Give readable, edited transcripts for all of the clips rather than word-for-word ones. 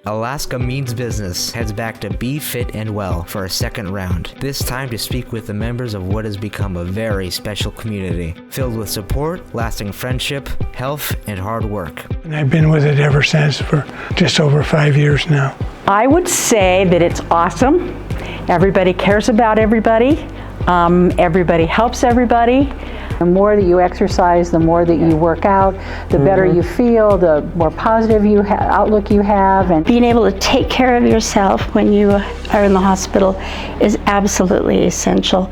Alaska Means Business heads back to Bfit Well for a second round, this time to speak with the members of what has become a very special community, filled with support, lasting friendship, health, and hard work. And I've been with it ever since for just over 5 years now. I would say that it's awesome. Everybody cares about everybody. Everybody helps everybody. The more that you exercise, the more that you work out, the better you feel, the more positive outlook you have. And being able to take care of yourself when you are in the hospital is absolutely essential.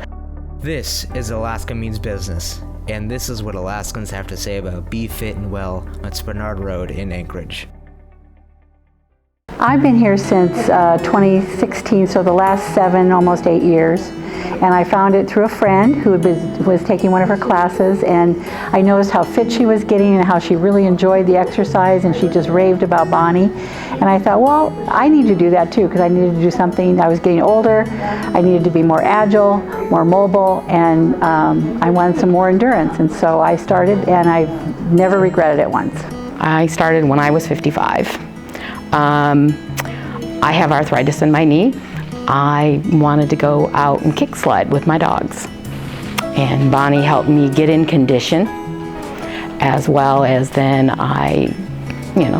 This is Alaska Means Business, and this is what Alaskans have to say about Bfit Well on Spenard Road in Anchorage. I've been here since 2016, so the last 7, almost 8 years. And I found it through a friend who was taking one of her classes, and I noticed how fit she was getting and how she really enjoyed the exercise, and she just raved about Bonnie. And I thought, well, I need to do that too, because I needed to do something. I was getting older, I needed to be more agile, more mobile, and I wanted some more endurance. And so I started, and I've never regretted it once. I started when I was 55. I have arthritis in my knee. I wanted to go out and kick sled with my dogs. And Bonnie helped me get in condition, as well as then I,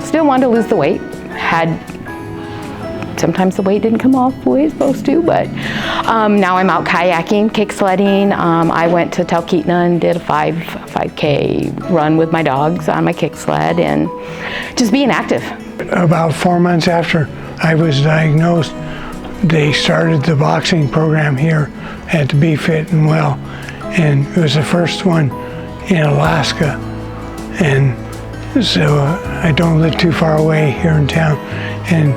still wanted to lose the weight. Sometimes the weight didn't come off the way it's supposed to, but now I'm out kayaking, kick sledding. I went to Talkeetna and did a 5K run with my dogs on my kick sled, and just being active. About 4 months after I was diagnosed, they started the boxing program here at the Bfit Well, and it was the first one in Alaska. And so I don't live too far away here in town, and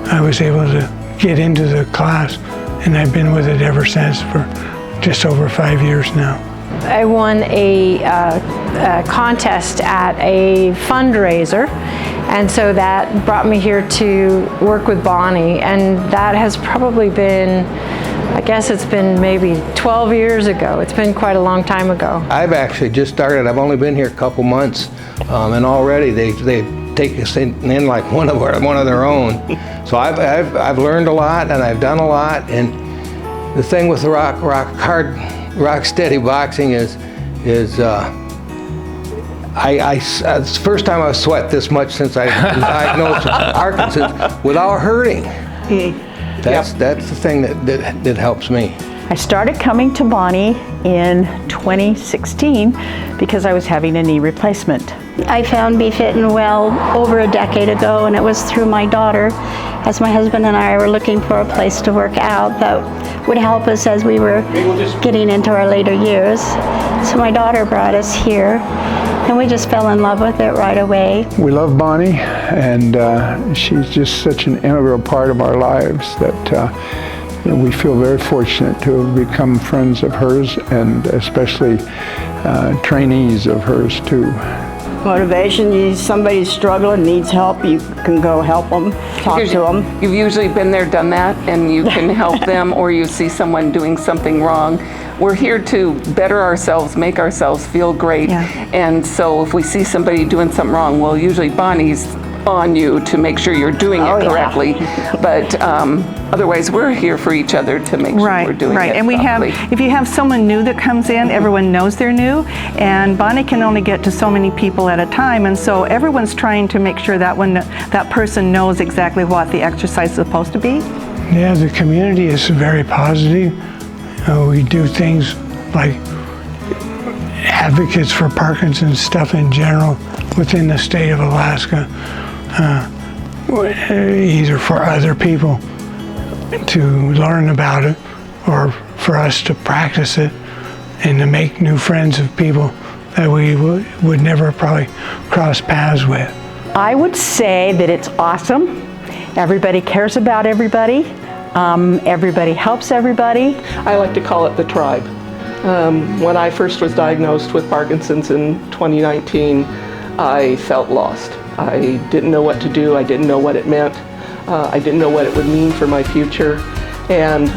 I was able to get into the class, and I've been with it ever since for just over 5 years now. I won a contest at a fundraiser, and so that brought me here to work with Bonnie, and that has probably been, I guess it's been maybe 12 years ago. It's been quite a long time ago. I've actually just started. I've only been here a couple months, and already they take us in like one of their own. So I've learned a lot, and I've done a lot. And the thing with the rock steady boxing is it's the first time I've sweat this much since I was diagnosed with Parkinson's without hurting. That's the thing that helps me. I started coming to Bonnie in 2016 because I was having a knee replacement. I found Bfit Well over a decade ago, and it was through my daughter, as my husband and I were looking for a place to work out that would help us as we were getting into our later years. So my daughter brought us here, and we just fell in love with it right away. We love Bonnie, and she's just such an integral part of our lives that we feel very fortunate to have become friends of hers, and especially trainees of hers too. Motivation, somebody's struggling, needs help, you can go help them, talk to them. You've usually been there, done that, and you can help them, or you see someone doing something wrong. We're here to better ourselves, make ourselves feel great. And so if we see somebody doing something wrong, well, usually Bonnie's on you to make sure you're doing it correctly. But otherwise, we're here for each other to make sure we're doing it And properly. if you have someone new that comes in, everyone knows they're new, and Bonnie can only get to so many people at a time, and so everyone's trying to make sure that person knows exactly what the exercise is supposed to be. Yeah, the community is very positive. We do things like advocates for Parkinson's stuff in general within the state of Alaska, either for other people to learn about it or for us to practice it and to make new friends of people that we would never probably cross paths with. I would say that it's awesome. Everybody cares about everybody. Everybody helps everybody. I like to call it the tribe. When I first was diagnosed with Parkinson's in 2019, I felt lost. I didn't know what to do. I didn't know what it meant. I didn't know what it would mean for my future. And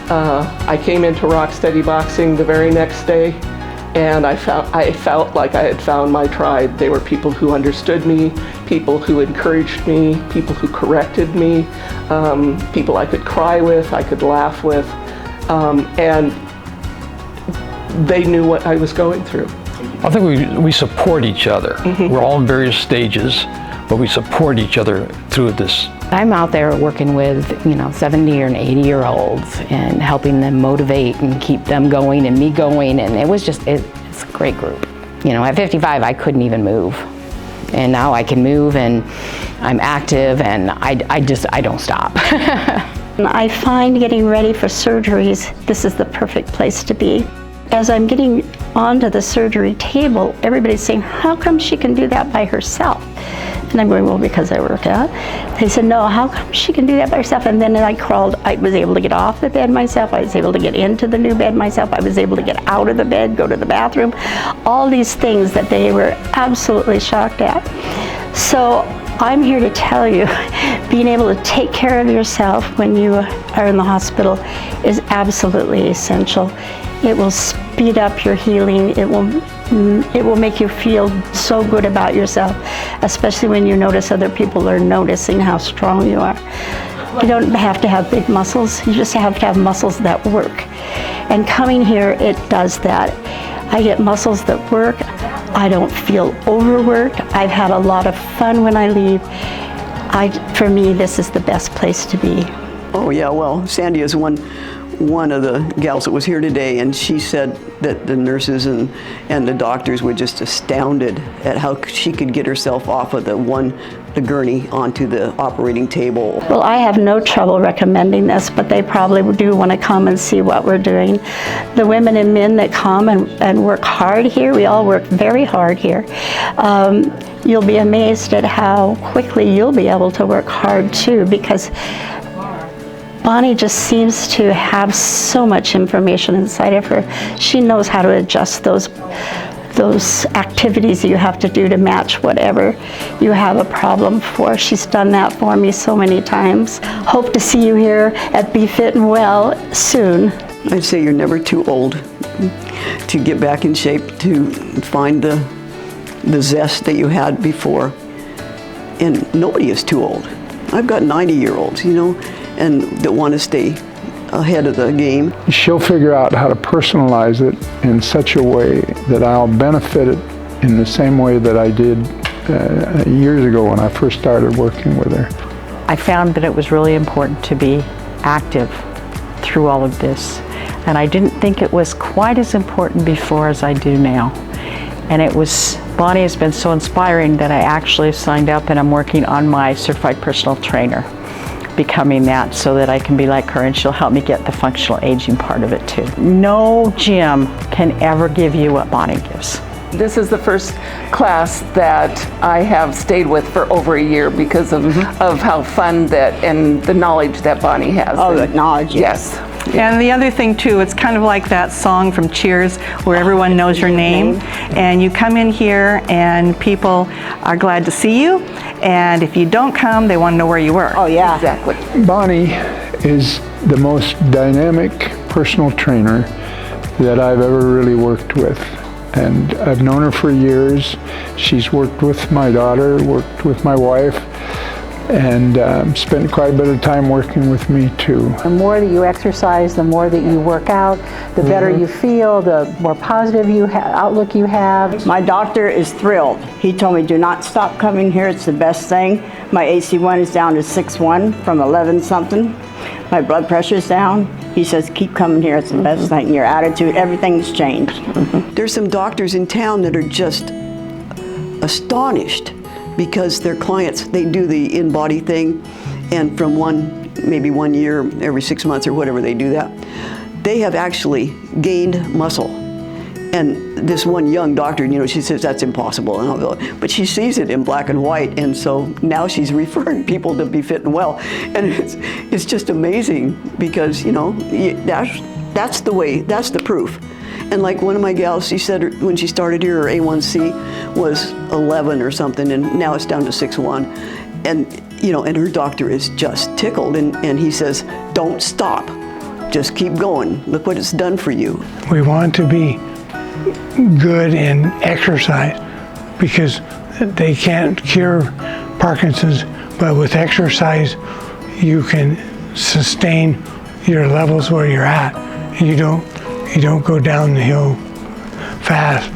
I came into Rock Steady Boxing the very next day, And I felt like I had found my tribe. They were people who understood me, people who encouraged me, people who corrected me, people I could cry with, I could laugh with, and they knew what I was going through. I think we support each other. We're all in various stages, but we support each other through this. I'm out there working with, 70 and 80-year-olds and helping them motivate and keep them going and me going, and it's a great group. At 55, I couldn't even move. And now I can move and I'm active and I don't stop. I find getting ready for surgeries, this is the perfect place to be. As I'm getting onto the surgery table, everybody's saying, how come she can do that by herself? And I'm going, well, because I work out. They said, no, how come she can do that by herself? And then I was able to get off the bed myself. I was able to get into the new bed myself. I was able to get out of the bed, go to the bathroom. All these things that they were absolutely shocked at. So I'm here to tell you, being able to take care of yourself when you are in the hospital is absolutely essential. It will speed up your healing. It will make you feel so good about yourself, especially when you notice other people are noticing how strong you are. You don't have to have big muscles, you just have to have muscles that work. And coming here, it does that. I get muscles that work. I don't feel overworked. I've had a lot of fun when I leave. For me, this is the best place to be. Oh yeah, well, Sandy is one of the gals that was here today, and she said that the nurses and the doctors were just astounded at how she could get herself off of the gurney onto the operating table. Well, I have no trouble recommending this, but they probably do want to come and see what we're doing. The women and men that come and work hard here, we all work very hard here. You'll be amazed at how quickly you'll be able to work hard too, because Bonnie just seems to have so much information inside of her. She knows how to adjust those activities you have to do to match whatever you have a problem for. She's done that for me so many times. Hope to see you here at Bfit Well soon. I'd say you're never too old to get back in shape, to find the zest that you had before. And nobody is too old. I've got 90-year-olds, and that want to stay ahead of the game. She'll figure out how to personalize it in such a way that I'll benefit it in the same way that I did years ago when I first started working with her. I found that it was really important to be active through all of this, and I didn't think it was quite as important before as I do now. And Bonnie has been so inspiring that I actually signed up and I'm working on my certified personal trainer, becoming that so that I can be like her and she'll help me get the functional aging part of it too. No gym can ever give you what Bonnie gives. This is the first class that I have stayed with for over a year because of how fun and the knowledge that Bonnie has. Oh, the knowledge, yes. And the other thing too, it's kind of like that song from Cheers where everyone knows your name, and you come in here and people are glad to see you, and if you don't come, they want to know where you were. Oh yeah. Exactly. Bonnie is the most dynamic personal trainer that I've ever really worked with. And I've known her for years. She's worked with my daughter, worked with my wife, and spent quite a bit of time working with me too. The more that you exercise, the more that you work out, the better you feel, the more positive outlook you have. My doctor is thrilled. He told me, do not stop coming here, it's the best thing. My AC1 is down to 6.1 from 11 something. My blood pressure's down. He says, keep coming here, it's the best thing. Your attitude, everything's changed. There's some doctors in town that are just astonished because their clients, they do the in-body thing, and from maybe 1 year, every 6 months or whatever they do that, they have actually gained muscle. And this one young doctor, she says that's impossible, and I'll go, but she sees it in black and white, and so now she's referring people to Bfit Well, and it's just amazing because that's the way, that's the proof. And like one of my gals, she said when she started here, her A1C was 11 or something, and now it's down to 6.1. And and her doctor is just tickled, and he says, don't stop, just keep going. Look what it's done for you. We want to be good in exercise, because they can't cure Parkinson's, but with exercise you can sustain your levels where you're at. You don't go down the hill fast.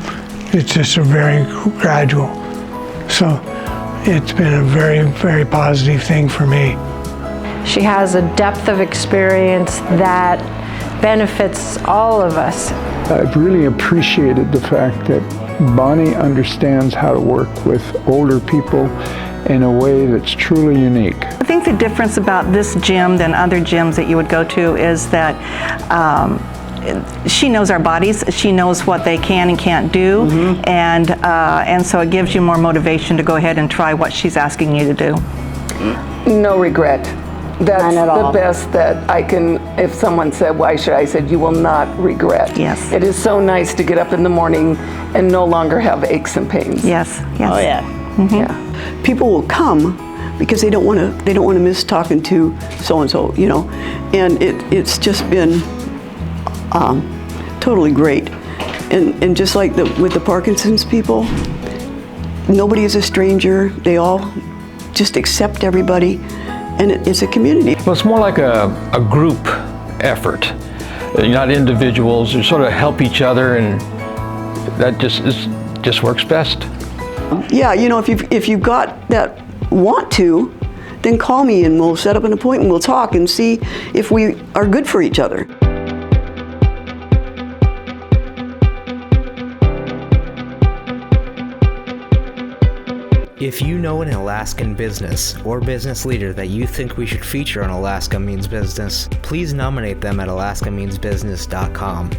It's just a very gradual. So it's been a very, very positive thing for me. She has a depth of experience that benefits all of us. I've really appreciated the fact that Bonnie understands how to work with older people in a way that's truly unique. I think the difference about this gym than other gyms that you would go to is that she knows our bodies. She knows what they can and can't do, and so it gives you more motivation to go ahead and try what she's asking you to do. No regret. That's the best that I can, if someone said, why should I, said, you will not regret. Yes. It is so nice to get up in the morning and no longer have aches and pains. Yes, yes. Oh yeah. Yeah. People will come because they don't want to miss talking to so and so, you know, and it's just been totally great. And just like with the Parkinson's people, nobody is a stranger. They all just accept everybody. And it's a community. Well, it's more like a group effort. You're not individuals. You sort of help each other, and that just works best. Yeah, you know, if you've got that want to, then call me and we'll set up an appointment. We'll talk and see if we are good for each other. If you know an Alaskan business or business leader that you think we should feature on Alaska Means Business, please nominate them at alaskameansbusiness.com.